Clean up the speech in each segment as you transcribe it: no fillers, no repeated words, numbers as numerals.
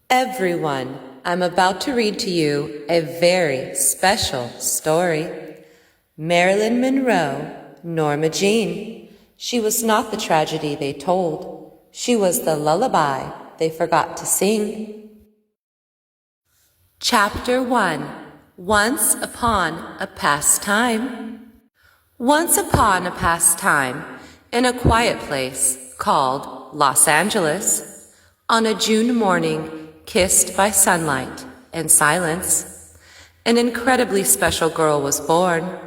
Everyone, I'm about to read to you a very special story. Marilyn Monroe, Norma Jean. She was not the tragedy they told. She was the lullaby they forgot to sing. Chapter 1. Once upon a past time. Once upon a past time, in a quiet place called Los Angeles, on a June morning kissed by sunlight and silence, an incredibly special girl was born.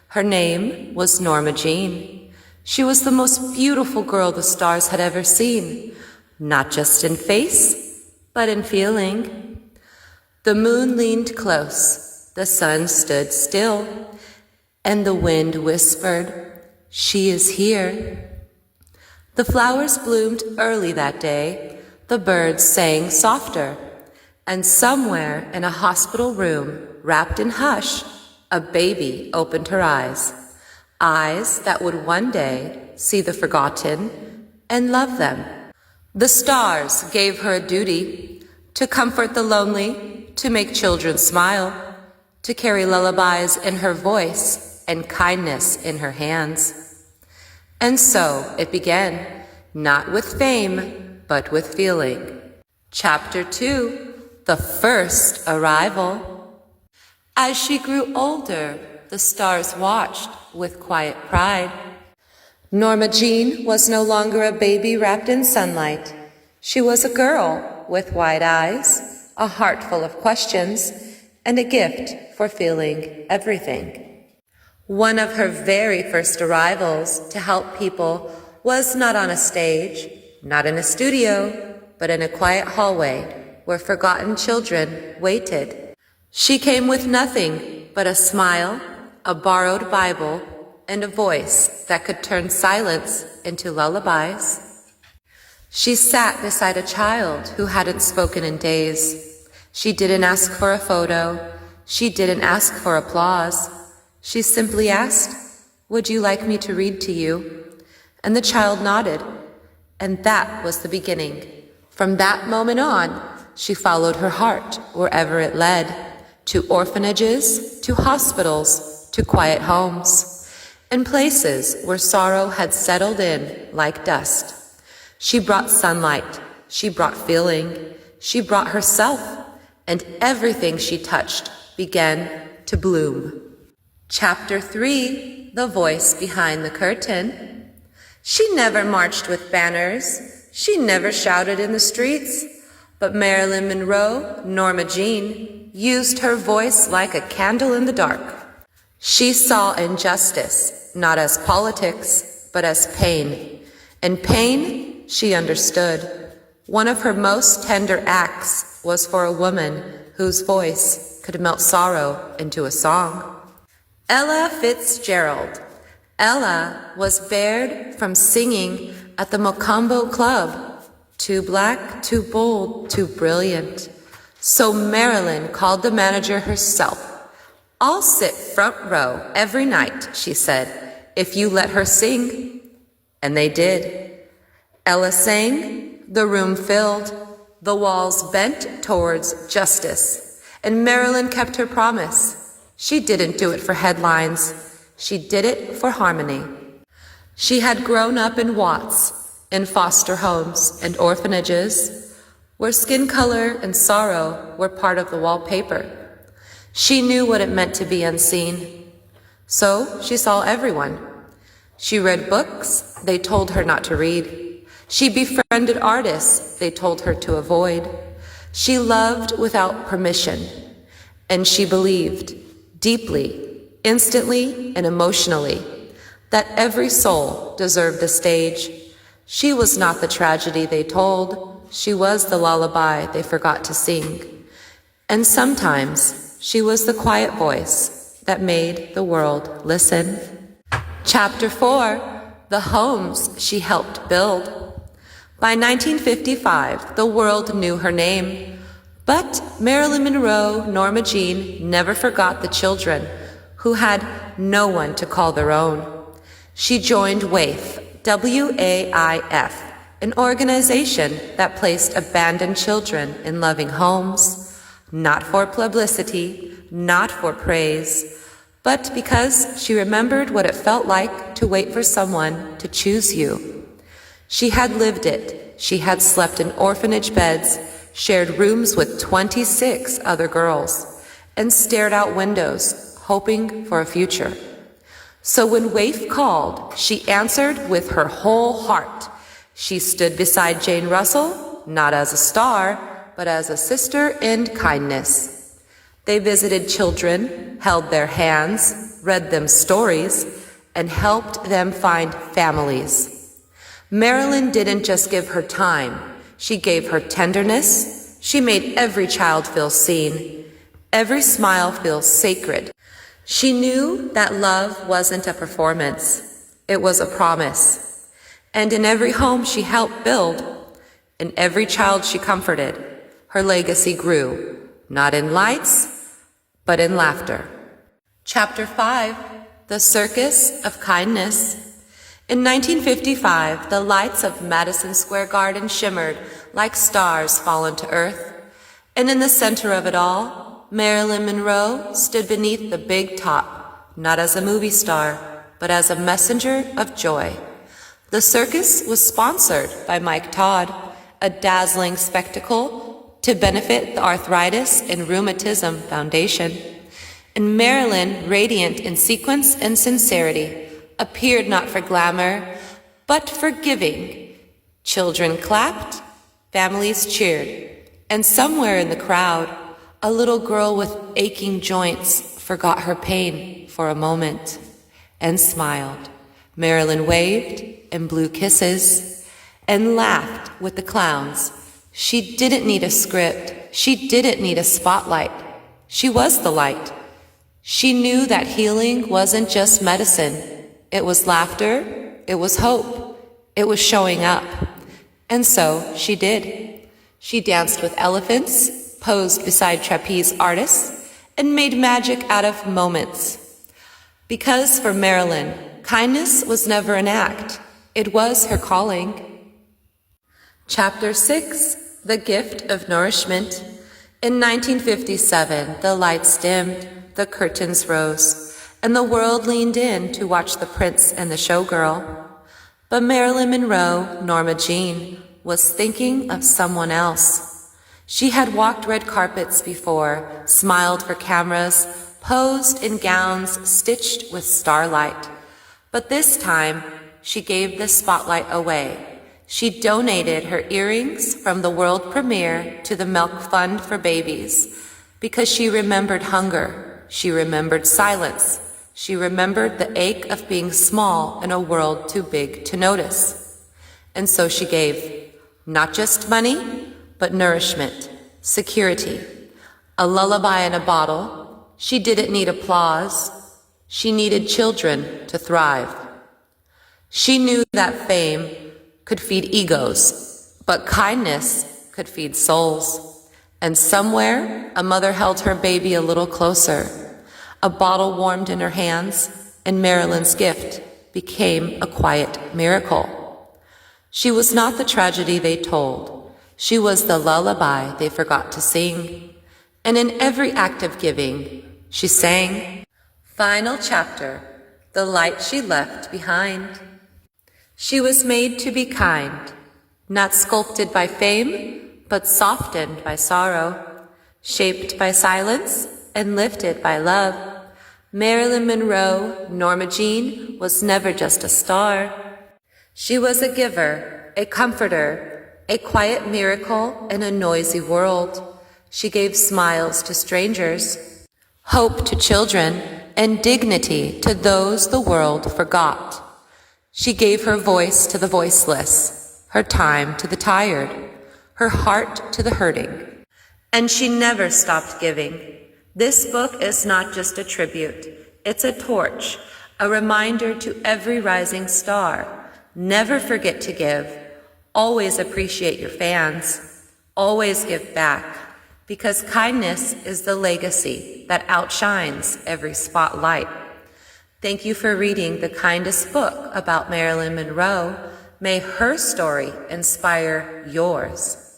Her name was Norma Jean. She was the most beautiful girl the stars had ever seen, not just in face, but in feeling. The moon leaned close, the sun stood still, and the wind whispered, "She is here." The flowers bloomed early that day, the birds sang softer, and somewhere in a hospital room, wrapped in hush, a baby opened her eyes that would one day see the forgotten and love them. The stars gave her a duty to comfort the lonely, to make children smile, to carry lullabies in her voice and kindness in her hands. And so it began, not with fame, but with feeling. Chapter 2. The First Arrival. As she grew older, the stars watched with quiet pride. Norma Jean was no longer a baby wrapped in sunlight. She was a girl with wide eyes, a heart full of questions, and a gift for feeling everything. One of her very first arrivals to help people was not on a stage, not in a studio, but in a quiet hallway where forgotten children waited. She came with nothing but a smile, a borrowed Bible, and a voice that could turn silence into lullabies. She sat beside a child who hadn't spoken in days. She didn't ask for a photo. She didn't ask for applause. She simply asked, "Would you like me to read to you?" And the child nodded. And that was the beginning. From that moment on, she followed her heart wherever it led, to orphanages, to hospitals, to quiet homes, and places where sorrow had settled in like dust. She brought sunlight, she brought feeling, she brought herself, and everything she touched began to bloom. Chapter 3. The Voice Behind the Curtain. She never marched with banners. She never shouted in the streets. But Marilyn Monroe, Norma Jean, used her voice like a candle in the dark. She saw injustice, not as politics, but as pain. And pain she understood. One of her most tender acts was for a woman whose voice could melt sorrow into a song. Ella Fitzgerald. Ella was barred from singing at the Mocambo Club. Too black, too bold, too brilliant. So Marilyn called the manager herself. "I'll sit front row every night," she said, "if you let her sing." And they did. Ella sang, the room filled, the walls bent towards justice, and Marilyn kept her promise. She didn't do it for headlines. She did it for harmony. She had grown up in Watts, in foster homes and orphanages, where skin color and sorrow were part of the wallpaper. She knew what it meant to be unseen. So she saw everyone. She read books they told her not to read. She befriended artists they told her to avoid. She loved without permission, and she believed deeply, instantly, and emotionally that every soul deserved the stage. She was not the tragedy they told. She was the lullaby they forgot to sing. And sometimes she was the quiet voice that made the world listen. Chapter 4. The Homes She Helped Build. By 1955, the world knew her name. But Marilyn Monroe, Norma Jean, never forgot the children who had no one to call their own. She joined WAIF, W-A-I-F, an organization that placed abandoned children in loving homes, not for publicity, not for praise, but because she remembered what it felt like to wait for someone to choose you. She had lived it. She had slept in orphanage beds, shared rooms with 26 other girls, and stared out windows, hoping for a future. So when Waif called, she answered with her whole heart. She stood beside Jane Russell, not as a star, but as a sister in kindness. They visited children, held their hands, read them stories, and helped them find families. Marilyn didn't just give her time. She gave her tenderness. She made every child feel seen. Every smile feel sacred. She knew that love wasn't a performance. It was a promise. And in every home she helped build, in every child she comforted, her legacy grew, not in lights, but in laughter. Chapter 5, The Circus of Kindness. In 1955, the lights of Madison Square Garden shimmered like stars fallen to earth, and in the center of it all, Marilyn Monroe stood beneath the big top, not as a movie star, but as a messenger of joy. The circus was sponsored by Mike Todd, a dazzling spectacle to benefit the Arthritis and Rheumatism Foundation. And Marilyn, radiant in sequence and sincerity, appeared not for glamour, but for giving. Children clapped, families cheered, and somewhere in the crowd, a little girl with aching joints forgot her pain for a moment and smiled. Marilyn waved and blew kisses and laughed with the clowns. She didn't need a script. She didn't need a spotlight. She was the light. She knew that healing wasn't just medicine. It was laughter. It was hope. It was showing up. And so she did. She danced with elephants, posed beside trapeze artists, and made magic out of moments. Because for Marilyn, kindness was never an act. It was her calling. Chapter 6, The Gift of Nourishment. In 1957, the lights dimmed, the curtains rose, and the world leaned in to watch the prince and the showgirl. But Marilyn Monroe, Norma Jean, was thinking of someone else. She had walked red carpets before, smiled for cameras, posed in gowns stitched with starlight. But this time, she gave the spotlight away. She donated her earrings from the world premiere to the Milk Fund for Babies because she remembered hunger. She remembered silence. She remembered the ache of being small in a world too big to notice. And so she gave not just money, but nourishment, security, a lullaby in a bottle. She didn't need applause. She needed children to thrive. She knew that fame could feed egos, but kindness could feed souls. And somewhere, a mother held her baby a little closer. A bottle warmed in her hands, and Marilyn's gift became a quiet miracle. She was not the tragedy they told. She was the lullaby they forgot to sing. And in every act of giving, she sang. Final chapter, the light she left behind. She was made to be kind, not sculpted by fame, but softened by sorrow, shaped by silence and lifted by love. Marilyn Monroe, Norma Jean, was never just a star. She was a giver, a comforter, a quiet miracle in a noisy world. She gave smiles to strangers, hope to children, and dignity to those the world forgot. She gave her voice to the voiceless, her time to the tired, her heart to the hurting. And she never stopped giving. This book is not just a tribute. It's a torch, a reminder to every rising star. Never forget to give. Always appreciate your fans. Always give back. Because kindness is the legacy that outshines every spotlight. Thank you for reading the kindest book about Marilyn Monroe. May her story inspire yours.